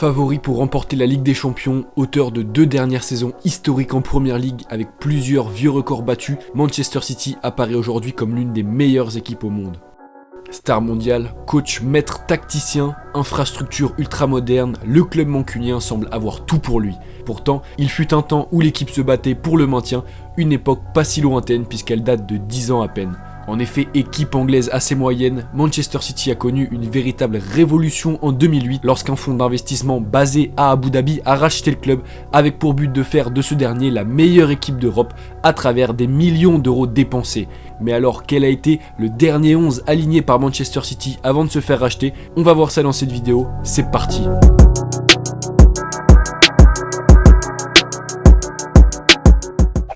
Favori pour remporter la Ligue des Champions, auteur de 2 dernières saisons historiques en Première Ligue avec plusieurs vieux records battus, Manchester City apparaît aujourd'hui comme l'une des meilleures équipes au monde. Star mondial, coach, maître, tacticien, infrastructure ultramoderne, le club mancunien semble avoir tout pour lui. Pourtant, il fut un temps où l'équipe se battait pour le maintien, une époque pas si lointaine puisqu'elle date de 10 ans à peine. En effet, équipe anglaise assez moyenne, Manchester City a connu une véritable révolution en 2008 lorsqu'un fonds d'investissement basé à Abu Dhabi a racheté le club avec pour but de faire de ce dernier la meilleure équipe d'Europe à travers des millions d'euros dépensés. Mais alors, quel a été le dernier 11 aligné par Manchester City avant de se faire racheter? On va voir ça dans cette vidéo, c'est parti.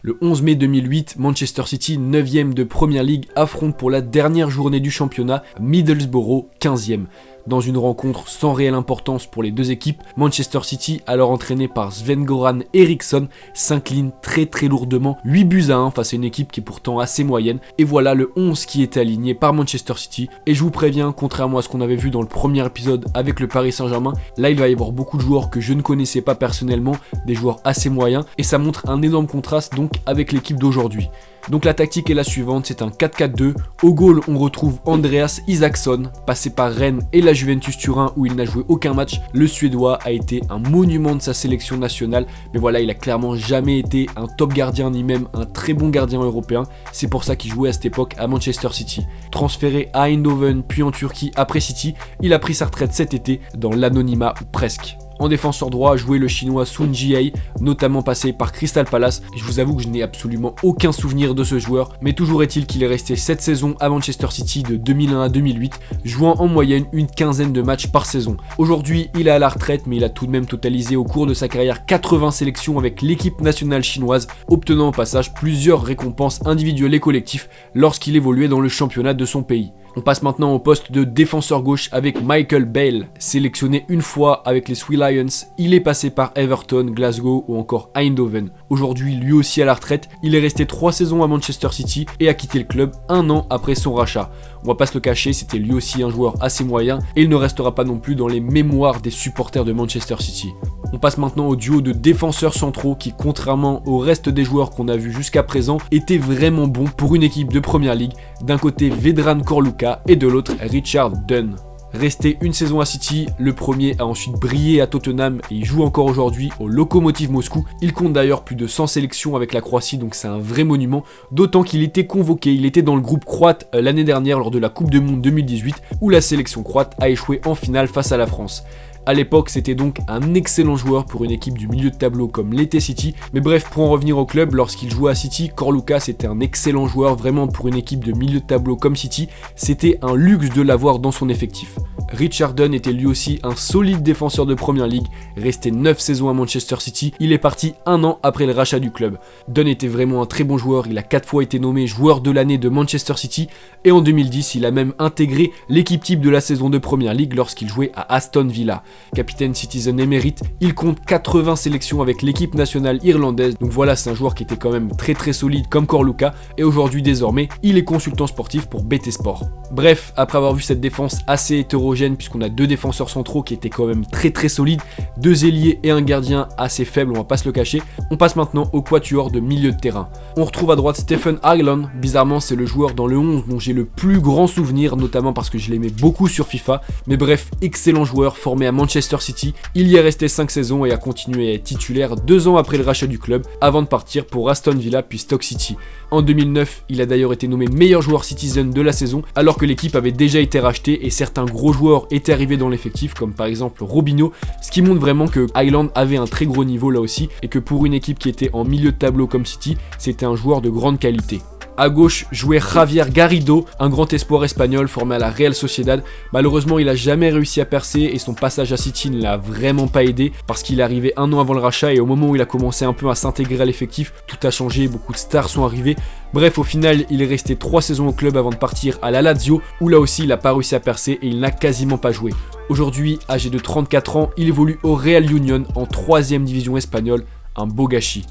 Le 11 mai 2008, Manchester City, 9e de Premier League, affronte pour la dernière journée du championnat Middlesbrough, 15e. Dans une rencontre sans réelle importance pour les deux équipes, Manchester City, alors entraîné par Sven-Göran Eriksson, s'incline très lourdement 8-1 face à une équipe qui est pourtant assez moyenne. Et voilà le 11 qui est aligné par Manchester City. Et je vous préviens, contrairement à ce qu'on avait vu dans le premier épisode avec le Paris Saint-Germain, là il va y avoir beaucoup de joueurs que je ne connaissais pas personnellement, des joueurs assez moyens, et ça montre un énorme contraste donc avec l'équipe d'aujourd'hui. Donc la tactique est la suivante, c'est un 4-4-2. Au goal, on retrouve Andreas Isaksson, passé par Rennes et la Juventus Turin où il n'a joué aucun match. Le Suédois a été un monument de sa sélection nationale, mais voilà, il a clairement jamais été un top gardien ni même un très bon gardien européen. C'est pour ça qu'il jouait à cette époque à Manchester City. Transféré à Eindhoven puis en Turquie après City, il a pris sa retraite cet été dans l'anonymat ou presque. En défenseur droit, jouait le chinois Sun Jiae, notamment passé par Crystal Palace. Je vous avoue que je n'ai absolument aucun souvenir de ce joueur, mais toujours est-il qu'il est resté 7 saisons à Manchester City de 2001 à 2008, jouant en moyenne une quinzaine de matchs par saison. Aujourd'hui, il est à la retraite, mais il a tout de même totalisé au cours de sa carrière 80 sélections avec l'équipe nationale chinoise, obtenant au passage plusieurs récompenses individuelles et collectives lorsqu'il évoluait dans le championnat de son pays. On passe maintenant au poste de défenseur gauche avec Michael Bale, sélectionné une fois avec les Three Lions. Il est passé par Everton, Glasgow ou encore Eindhoven. Aujourd'hui, lui aussi à la retraite, il est resté 3 saisons à Manchester City et a quitté le club 1 an après son rachat. On va pas se le cacher, c'était lui aussi un joueur assez moyen et il ne restera pas non plus dans les mémoires des supporters de Manchester City. On passe maintenant au duo de défenseurs centraux qui, contrairement au reste des joueurs qu'on a vus jusqu'à présent, étaient vraiment bons pour une équipe de Premier League. D'un côté Vedran Korluka et de l'autre Richard Dunne. Resté une saison à City, le premier a ensuite brillé à Tottenham et il joue encore aujourd'hui au Lokomotiv Moscou. Il compte d'ailleurs plus de 100 sélections avec la Croatie, donc c'est un vrai monument, d'autant qu'il était convoqué, il était dans le groupe croate l'année dernière lors de la Coupe du Monde 2018 où la sélection croate a échoué en finale face à la France. À l'époque, c'était donc un excellent joueur pour une équipe du milieu de tableau comme l'était City. Mais bref, pour en revenir au club, lorsqu'il jouait à City, Korluka c'était un excellent joueur vraiment pour une équipe de milieu de tableau comme City. C'était un luxe de l'avoir dans son effectif. Richard Dunne était lui aussi un solide défenseur de Premier League, resté 9 saisons à Manchester City, il est parti 1 an après le rachat du club. Dunne était vraiment un très bon joueur, il a 4 fois été nommé joueur de l'année de Manchester City et en 2010 il a même intégré l'équipe type de la saison de Premier League lorsqu'il jouait à Aston Villa. Capitaine Citizen émérite, il compte 80 sélections avec l'équipe nationale irlandaise, donc voilà, c'est un joueur qui était quand même très solide comme Korluka et aujourd'hui désormais il est consultant sportif pour BT Sport. Bref, après avoir vu cette défense assez hétérogène puisqu'on a 2 défenseurs centraux qui étaient quand même très solides, 2 ailiers et un gardien assez faible, on va pas se le cacher, on passe maintenant au quatuor de milieu de terrain. On retrouve à droite Stephen Ireland, bizarrement c'est le joueur dans le 11 dont j'ai le plus grand souvenir, notamment parce que je l'aimais beaucoup sur FIFA, mais bref, excellent joueur formé à Manchester City, il y est resté 5 saisons et a continué à être titulaire 2 ans après le rachat du club, avant de partir pour Aston Villa puis Stoke City. En 2009, il a d'ailleurs été nommé meilleur joueur Citizen de la saison, alors que l'équipe avait déjà été rachetée et certains gros joueurs étaient arrivés dans l'effectif, comme par exemple Robinho, ce qui montre vraiment que Ireland avait un très gros niveau là aussi, et que pour une équipe qui était en milieu de tableau comme City, c'était un joueur de grande qualité. À gauche jouait Javier Garrido, un grand espoir espagnol formé à la Real Sociedad. Malheureusement, il a jamais réussi à percer et son passage à City ne l'a vraiment pas aidé parce qu'il est arrivé 1 an avant le rachat et au moment où il a commencé un peu à s'intégrer à l'effectif, tout a changé, beaucoup de stars sont arrivées. Bref, au final, il est resté 3 saisons au club avant de partir à la Lazio où là aussi il n'a pas réussi à percer et il n'a quasiment pas joué. Aujourd'hui, âgé de 34 ans, il évolue au Real Union en 3e division espagnole, un beau gâchis.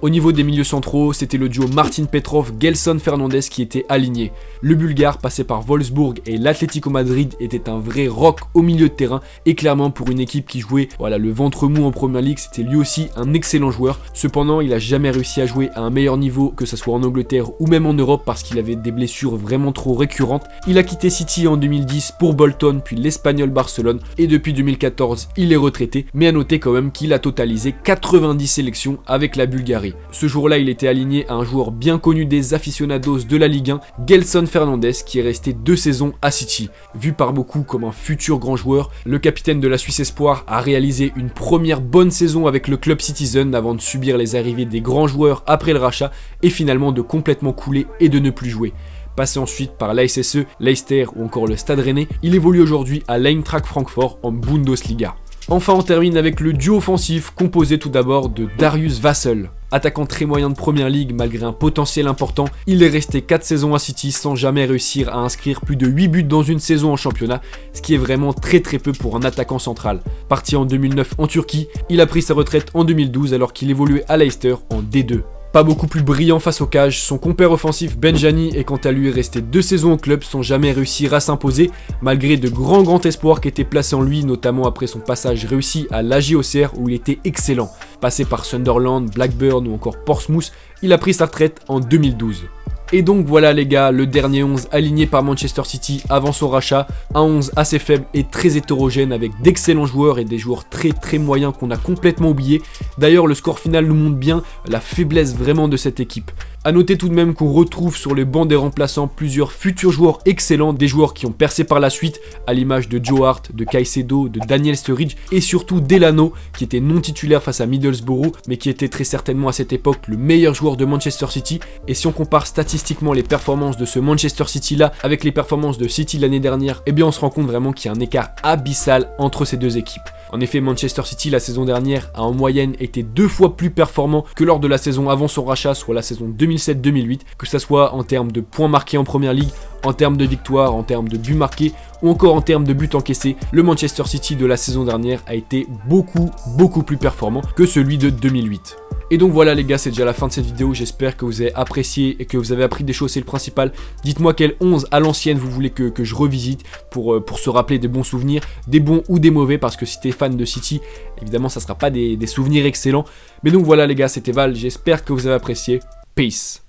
Au niveau des milieux centraux, c'était le duo Martin Petrov-Gelson Fernandez qui était aligné. Le Bulgare, passé par Wolfsburg et l'Atlético Madrid, était un vrai rock au milieu de terrain et clairement pour une équipe qui jouait le ventre mou en Premier League, c'était lui aussi un excellent joueur. Cependant, il a jamais réussi à jouer à un meilleur niveau, que ce soit en Angleterre ou même en Europe, parce qu'il avait des blessures vraiment trop récurrentes. Il a quitté City en 2010 pour Bolton, puis l'Espagnol Barcelone, et depuis 2014, il est retraité, mais à noter quand même qu'il a totalisé 90 sélections avec la Bulgarie. Ce jour-là, il était aligné à un joueur bien connu des aficionados de la Ligue 1, Gelson Fernandez, qui est resté 2 saisons à City. Vu par beaucoup comme un futur grand joueur, le capitaine de la Suisse Espoir a réalisé une première bonne saison avec le club Citizen avant de subir les arrivées des grands joueurs après le rachat et finalement de complètement couler et de ne plus jouer. Passé ensuite par l'ASSE, Leicester ou encore le Stade Rennais, il évolue aujourd'hui à l'Eintracht Francfort en Bundesliga. Enfin, on termine avec le duo offensif composé tout d'abord de Darius Vassell. Attaquant très moyen de Première Ligue malgré un potentiel important, il est resté 4 saisons à City sans jamais réussir à inscrire plus de 8 buts dans une saison en championnat, ce qui est vraiment très peu pour un attaquant central. Parti en 2009 en Turquie, il a pris sa retraite en 2012 alors qu'il évoluait à Leicester en D2. Pas beaucoup plus brillant face au cage, son compère offensif Benjani est quant à lui resté 2 saisons au club sans jamais réussir à s'imposer, malgré de grands espoirs qui étaient placés en lui, notamment après son passage réussi à l'AG Auxerre où il était excellent. Passé par Sunderland, Blackburn ou encore Portsmouth, il a pris sa retraite en 2012. Et donc voilà les gars, le dernier 11 aligné par Manchester City avant son rachat, un 11 assez faible et très hétérogène avec d'excellents joueurs et des joueurs très moyens qu'on a complètement oubliés. D'ailleurs le score final nous montre bien la faiblesse vraiment de cette équipe. A noter tout de même qu'on retrouve sur les bancs des remplaçants plusieurs futurs joueurs excellents, des joueurs qui ont percé par la suite, à l'image de Joe Hart, de Caicedo, de Daniel Sturridge et surtout Delano, qui était non titulaire face à Middlesbrough, mais qui était très certainement à cette époque le meilleur joueur de Manchester City. Et si on compare statistiquement les performances de ce Manchester City là avec les performances de City l'année dernière, eh bien on se rend compte vraiment qu'il y a un écart abyssal entre ces deux équipes. En effet, Manchester City la saison dernière a en moyenne été 2 fois plus performant que lors de la saison avant son rachat, soit la saison 2007-2008, que ce soit en termes de points marqués en Première Ligue, en termes de victoires, en termes de buts marqués ou encore en termes de buts encaissés. Le Manchester City de la saison dernière a été beaucoup plus performant que celui de 2008. Et donc voilà les gars, c'est déjà la fin de cette vidéo, j'espère que vous avez apprécié et que vous avez appris des choses, c'est le principal. Dites-moi quel 11 à l'ancienne vous voulez que je revisite pour se rappeler des bons souvenirs, des bons ou des mauvais, parce que si t'es fan de City, évidemment ça sera pas des souvenirs excellents. Mais donc voilà les gars, c'était Val, j'espère que vous avez apprécié. Peace.